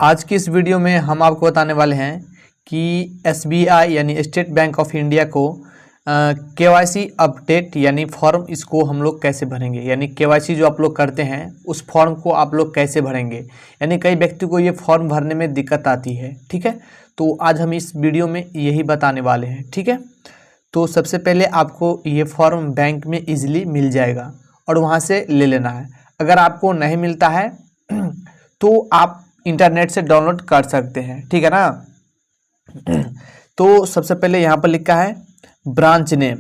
आज की इस वीडियो में हम आपको बताने वाले हैं कि एसबीआई यानी स्टेट बैंक ऑफ इंडिया को केवाईसी अपडेट यानी फॉर्म इसको हम लोग कैसे भरेंगे, यानी केवाईसी जो आप लोग करते हैं उस फॉर्म को आप लोग कैसे भरेंगे। यानी कई व्यक्ति को ये फॉर्म भरने में दिक्कत आती है, ठीक है। तो आज हम इस वीडियो में यही बताने वाले हैं, ठीक है। तो सबसे पहले आपको ये फॉर्म बैंक में ईजिली मिल जाएगा और वहाँ से ले लेना है। अगर आपको नहीं मिलता है तो आप इंटरनेट से डाउनलोड कर सकते हैं, ठीक है ना। तो सबसे पहले यहाँ पर लिखा है ब्रांच नेम,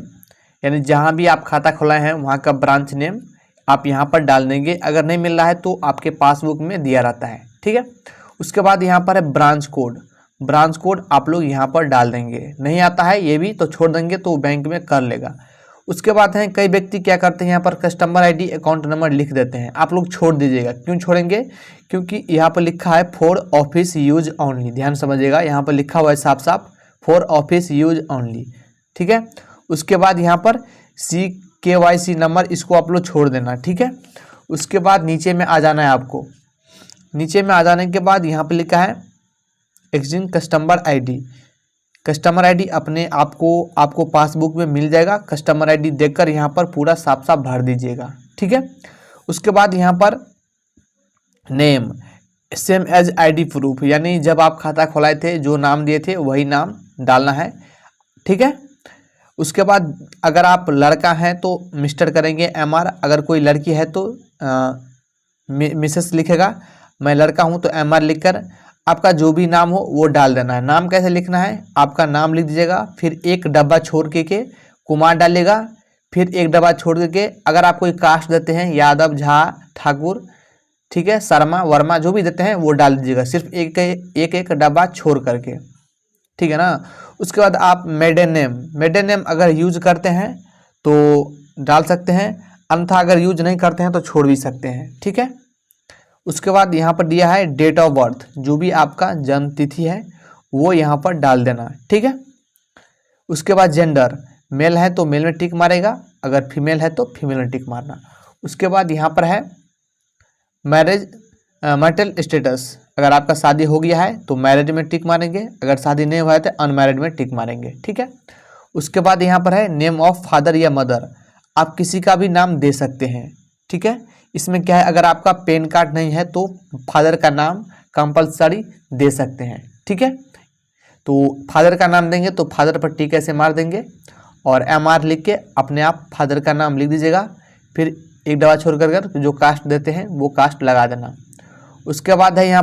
यानी जहाँ भी आप खाता खोलाए हैं वहाँ का ब्रांच नेम आप यहाँ पर डाल देंगे। अगर नहीं मिल रहा है तो आपके पासबुक में दिया रहता है, ठीक है। उसके बाद यहाँ पर है ब्रांच कोड, ब्रांच कोड आप लोग यहाँ पर डाल देंगे। नहीं आता है ये भी तो छोड़ देंगे, तो बैंक में कर लेगा। उसके बाद है कई व्यक्ति क्या करते हैं, यहाँ पर कस्टमर आईडी अकाउंट नंबर लिख देते हैं। आप लोग छोड़ दीजिएगा। क्यों छोड़ेंगे? क्योंकि यहाँ पर लिखा है फॉर ऑफिस यूज ओनली, ध्यान समझिएगा। यहाँ पर लिखा हुआ है साफ साफ फॉर ऑफिस यूज ओनली, ठीक है। उसके बाद यहाँ पर CKYC नंबर इसको आप लोग छोड़ देना, ठीक है। उसके बाद नीचे में आ जाना है आपको। नीचे में आ जाने के बाद यहाँ पर लिखा है exchange customer ID. Customer ID अपने आपको पासबुक में मिल जाएगा। कस्टमर आईडी देखकर यहाँ पर पूरा साफ साफ भर दीजिएगा, ठीक है। उसके बाद यहाँ पर name same as ID proof, यानी जब आप खाता खोलाए थे जो नाम दिए थे वही नाम डालना है, ठीक है। उसके बाद अगर आप लड़का हैं तो मिस्टर करेंगे MR, अगर कोई लड़की है तो मिसेस लिखेगा। मैं लड़का हूँ तो MR लिखकर आपका जो भी नाम हो वो डाल देना है। नाम कैसे लिखना है, आपका नाम लिख दीजिएगा, फिर एक डब्बा छोड़ के कुमार डालेगा, फिर एक डब्बा छोड़ के अगर आप कोई कास्ट देते हैं यादव, झा, ठाकुर, ठीक है, शर्मा, वर्मा जो भी देते हैं वो डाल दीजिएगा, सिर्फ एक डब्बा छोड़ करके, ठीक है ना। उसके बाद आप मेडन नेम अगर यूज करते हैं तो डाल सकते हैं, अन्यथा अगर यूज नहीं करते हैं तो छोड़ भी सकते हैं, ठीक है। उसके बाद यहाँ पर दिया है डेट ऑफ बर्थ, जो भी आपका जन्म तिथि है वो यहाँ पर डाल देना, ठीक है। उसके बाद जेंडर, मेल है तो मेल में टिक मारेगा, अगर फीमेल है तो फीमेल में टिक मारना। उसके बाद यहाँ पर है मैरिटल स्टेटस, अगर आपका शादी हो गया है तो मैरिड में टिक मारेंगे, अगर शादी नहीं हुआ है तो अनमैरिड में टिक मारेंगे, ठीक है। उसके बाद यहाँ पर है नेम ऑफ फादर या मदर, आप किसी का भी नाम दे सकते हैं, ठीक है। इसमें क्या है, अगर आपका पैन कार्ड नहीं है तो फादर का नाम कंपलसरी दे सकते हैं, ठीक है। तो फादर का नाम देंगे तो फादर पर टिक ऐसे मार देंगे और MR लिख के अपने आप फादर का नाम लिख दीजिएगा, फिर एक डब्बा छोड़ कर जो कास्ट देते हैं वो कास्ट लगा देना। उसके बाद है यहाँ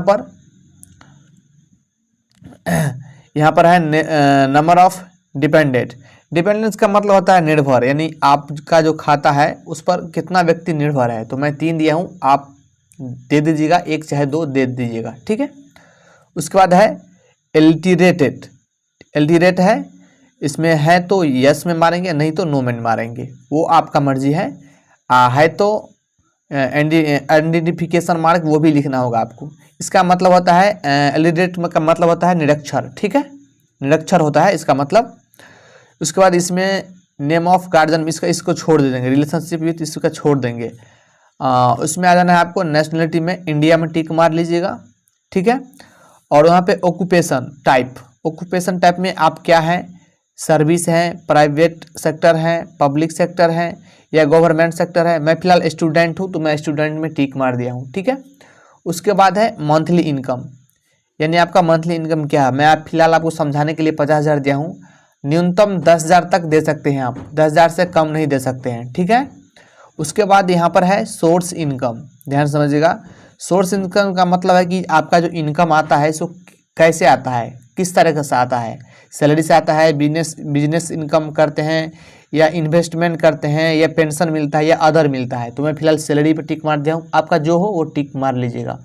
पर है नंबर ऑफ डिपेंडेंस का मतलब होता है निर्भर, यानी आपका जो खाता है उस पर कितना व्यक्ति निर्भर है। तो मैं 3 दिया हूँ, आप दे दीजिएगा, 1 चाहे 2 दे दीजिएगा, ठीक है। उसके बाद है एल्टी रेट है, इसमें है तो यस में मारेंगे, नहीं तो नो में मारेंगे, वो आपका मर्जी है। है तो आइडेंटिफिकेशन मार्क वो भी लिखना होगा आपको। इसका मतलब होता है एलिडेट का मतलब होता है निरक्षर, ठीक है, निरक्षर होता है इसका मतलब। उसके बाद इसमें नेम ऑफ गार्जियन इसको छोड़ दे देंगे, रिलेशनशिप विथ इसका छोड़ देंगे। उसमें आ जाना है आपको नेशनलिटी में इंडिया में टिक मार लीजिएगा, ठीक है। और वहाँ पे ऑक्यूपेशन टाइप में आप क्या हैं, सर्विस हैं, प्राइवेट सेक्टर हैं, पब्लिक सेक्टर हैं या गवर्नमेंट सेक्टर है। मैं फिलहाल स्टूडेंट हूँ तो मैं स्टूडेंट में टिक मार दिया हूँ, ठीक है। उसके बाद है मंथली इनकम, यानी आपका मंथली इनकम क्या है। मैं फिलहाल आपको समझाने के लिए 50,000 दिया हूँ, न्यूनतम 10,000 तक दे सकते हैं आप, 10,000 से कम नहीं दे सकते हैं, ठीक है। उसके बाद यहाँ पर है सोर्स इनकम, ध्यान समझिएगा। सोर्स इनकम का मतलब है कि आपका जो इनकम आता है सो कैसे आता है, किस तरह से आता है, सैलरी से आता है, बिजनेस इनकम करते हैं या इन्वेस्टमेंट करते हैं या पेंशन मिलता है या अदर मिलता है। तो मैं फिलहाल सैलरी पे टिक मार दिया हूँ, आपका जो हो वो टिक मार लीजिएगा।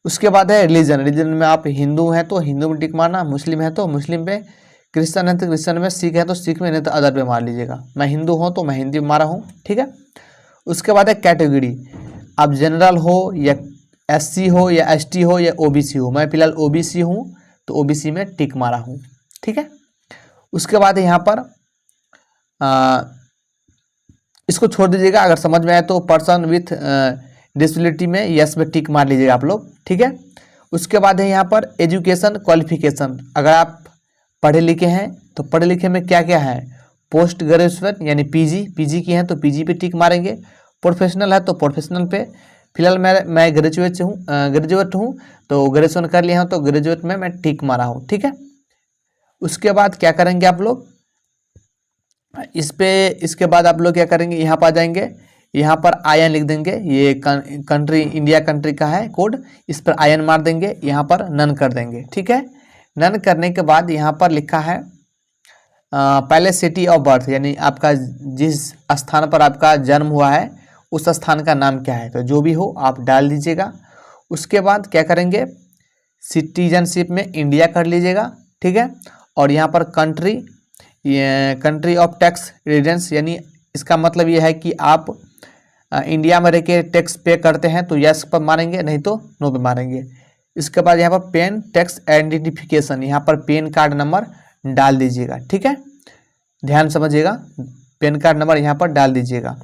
उसके बाद है रिलीजन में आप हिंदू हैं तो हिंदू में टिक मारना, मुस्लिम है तो मुस्लिम पे, क्रिश्चियन है तो क्रिश्चियन में, सिख है तो सिख में, नहीं तो अदर पे मार लीजिएगा। मैं हिंदू हूँ तो मैं हिंदी में मारा हूँ, ठीक है। उसके बाद है कैटेगरी, आप जनरल हो या SC हो या ST हो या OBC हो। मैं फिलहाल OBC हूँ तो OBC में टिक मारा हूँ, ठीक है। उसके बाद यहाँ पर इसको छोड़ दीजिएगा, अगर समझ में आए तो पर्सन विथ डिसेबिलिटी में यस में टिक मार लीजिएगा आप लोग, ठीक है। उसके बाद है यहाँ पर एजुकेशन क्वालिफिकेशन। अगर आप पढ़े लिखे हैं तो पढ़े लिखे में क्या क्या है, पोस्ट ग्रेजुएट यानी पीजी की हैं तो पीजी पे टिक मारेंगे, प्रोफेशनल है तो प्रोफेशनल पे। फिलहाल मैं ग्रेजुएट हूँ तो ग्रेजुएशन कर लिया हूँ तो ग्रेजुएट में मैं टिक मारा हूँ, ठीक है। उसके बाद क्या करेंगे आप लोग इसके बाद आप लोग क्या करेंगे, यहाँ पर आ जाएंगे, यहाँ पर आयन लिख देंगे, ये कंट्री इंडिया कंट्री का है कोड, इस पर आयन मार देंगे, यहाँ पर नन कर देंगे, ठीक है। नन करने के बाद यहाँ पर लिखा है पहले सिटी ऑफ बर्थ यानी आपका जिस स्थान पर आपका जन्म हुआ है उस स्थान का नाम क्या है, तो जो भी हो आप डाल दीजिएगा। उसके बाद क्या करेंगे, सिटीजनशिप में इंडिया कर लीजिएगा, ठीक है। और यहाँ पर कंट्री ऑफ टैक्स रेजिडेंस यानी इसका मतलब ये है कि आप इंडिया में रह के टैक्स पे करते हैं तो यस पर मारेंगे, नहीं तो नो पे मारेंगे। इसके बाद यहाँ पर पेन टैक्स आइडेंटिफिकेशन, यहाँ पर पेन कार्ड नंबर डाल दीजिएगा, ठीक है। ध्यान समझिएगा, पेन कार्ड नंबर यहाँ पर डाल दीजिएगा।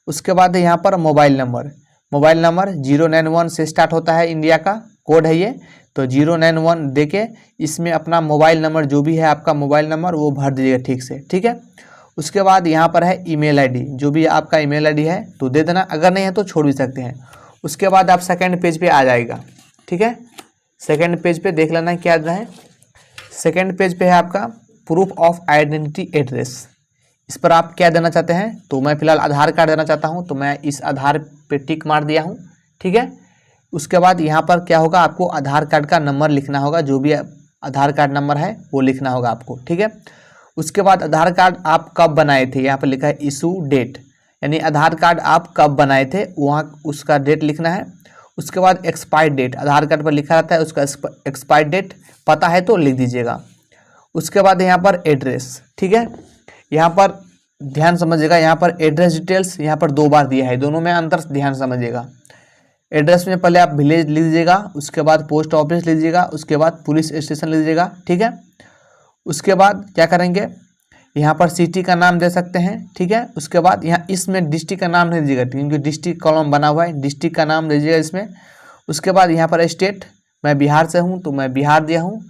उसके बाद यहाँ पर मोबाइल नंबर 091 से स्टार्ट होता है, इंडिया का कोड है ये, तो 091 देके इसमें अपना मोबाइल नंबर जो भी है आपका मोबाइल नंबर वो भर दीजिएगा ठीक से, ठीक है। उसके बाद यहाँ पर है ईमेल आईडी, जो भी आपका ईमेल आईडी है तो दे देना, अगर नहीं है तो छोड़ भी सकते हैं। उसके बाद आप सेकंड पेज पे आ जाएगा, ठीक है। सेकंड पेज पे देख लेना क्या है, सेकंड पेज पे है आपका प्रूफ ऑफ आइडेंटिटी एड्रेस। इस पर आप क्या देना चाहते हैं, तो मैं फिलहाल आधार कार्ड देना चाहता हूँ तो मैं इस आधार पे टिक मार दिया हूँ, ठीक है। उसके बाद यहाँ पर क्या होगा, आपको आधार कार्ड का नंबर लिखना होगा, जो भी आधार कार्ड नंबर है वो लिखना होगा आपको, ठीक है। उसके बाद आधार कार्ड आप कब बनाए थे, यहाँ पर लिखा है इशू डेट, यानी आधार कार्ड आप कब बनाए थे वहाँ उसका डेट लिखना है। उसके बाद एक्सपायर्ड डेट, आधार कार्ड पर लिखा रहता है उसका एक्सपायर्ड डेट, पता है तो लिख दीजिएगा। उसके बाद यहाँ पर एड्रेस, ठीक है। यहाँ पर ध्यान समझिएगा, यहाँ पर एड्रेस डिटेल्स यहाँ पर 2 बार दिया है, दोनों में अंतर ध्यान समझिएगा। एड्रेस में पहले आप विलेज लिख दीजिएगा, उसके बाद पोस्ट ऑफिस लिख दीजिएगा, उसके बाद पुलिस स्टेशन लिख दीजिएगा, ठीक है। उसके बाद क्या करेंगे, यहाँ पर सिटी का नाम दे सकते हैं, ठीक है। उसके बाद यहाँ इसमें डिस्ट्रिक्ट का नाम नहीं दीजिएगा क्योंकि डिस्ट्रिक्ट कॉलम बना हुआ है, डिस्ट्रिक्ट का नाम दीजिएगा इसमें। उसके बाद यहाँ पर स्टेट, मैं बिहार से हूँ तो मैं बिहार दिया हूँ।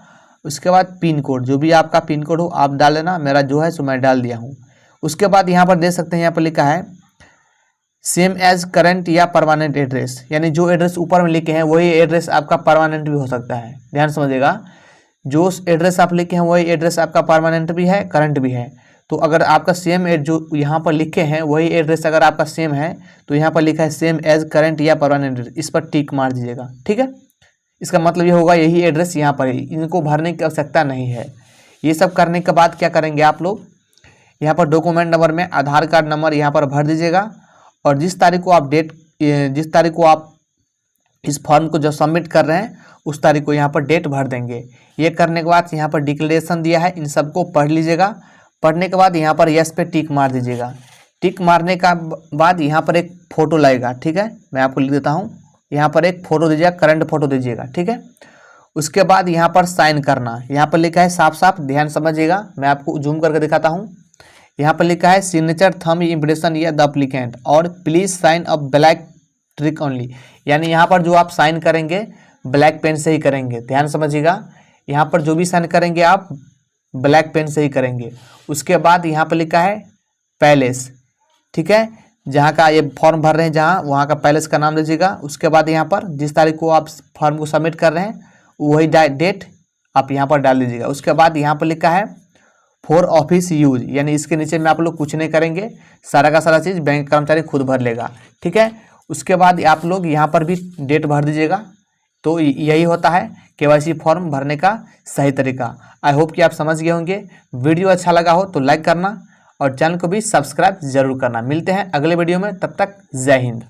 उसके बाद पिन कोड, जो भी आपका पिन कोड हो आप डाल लेना, मेरा जो है सो मैं डाल दिया हूँ। उसके बाद यहाँ पर दे सकते हैं, यहाँ पर लिखा है सेम एज करंट या परमानेंट एड्रेस, यानी जो एड्रेस ऊपर में लिखे हैं वही एड्रेस आपका परमानेंट भी हो सकता है। ध्यान समझिएगा, जो एड्रेस आप लिखे हैं वही एड्रेस आपका परमानेंट भी है, करंट भी है। तो अगर आपका सेम जो यहाँ पर लिखे हैं वही एड्रेस अगर आपका सेम है तो यहाँ पर लिखा है सेम एज करंट या परमानेंट, इस पर टिक मार दीजिएगा, ठीक है। इसका मतलब ये होगा यही एड्रेस यहाँ पर है, इनको भरने की आवश्यकता नहीं है। ये सब करने के बाद क्या करेंगे आप लोग, यहाँ पर डॉक्यूमेंट नंबर में आधार कार्ड नंबर यहाँ पर भर दीजिएगा और जिस तारीख को आप इस फॉर्म को जो सबमिट कर रहे हैं उस तारीख को यहाँ पर डेट भर देंगे। ये करने के बाद यहाँ पर डिक्लेरेशन दिया है, इन सबको पढ़ लीजिएगा। पढ़ने के बाद यहाँ पर यस पे टिक मार दीजिएगा। टिक मारने का बाद यहाँ पर एक फ़ोटो लगेगा, ठीक है, मैं आपको लिख देता हूँ। यहाँ पर एक फ़ोटो दीजिएगा, करंट फ़ोटो दीजिएगा, ठीक है। उसके बाद यहाँ पर साइन करना, यहाँ पर लिखा है साफ साफ, ध्यान समझिएगा, मैं आपको जूम करके दिखाता हूँ। यहाँ पर लिखा है सिग्नेचर थंब इम्प्रेशन या द एप्लीकेंट और please sign a black trick only, यानी यहाँ पर जो आप साइन करेंगे ब्लैक पेन से ही करेंगे। ध्यान समझिएगा, यहाँ पर जो भी साइन करेंगे आप ब्लैक पेन से ही करेंगे। उसके बाद यहाँ पर लिखा है पैलेस, ठीक है, जहाँ का ये फॉर्म भर रहे हैं जहाँ वहाँ का पैलेस का नाम लीजिएगा। उसके बाद यहाँ पर जिस तारीख को आप फॉर्म को सबमिट कर रहे हैं वही डेट आप यहाँ पर डाल दीजिएगा। उसके बाद यहाँ पर लिखा है फॉर ऑफिस यूज, यानी इसके नीचे में आप लोग कुछ नहीं करेंगे, सारा का सारा चीज़ बैंक कर्मचारी खुद भर लेगा, ठीक है। उसके बाद आप लोग यहाँ पर भी डेट भर दीजिएगा। तो यही होता है केवाईसी फॉर्म भरने का सही तरीका। आई होप कि आप समझ गए होंगे। वीडियो अच्छा लगा हो तो लाइक करना और चैनल को भी सब्सक्राइब जरूर करना। मिलते हैं अगले वीडियो में, तब तक जय हिंद।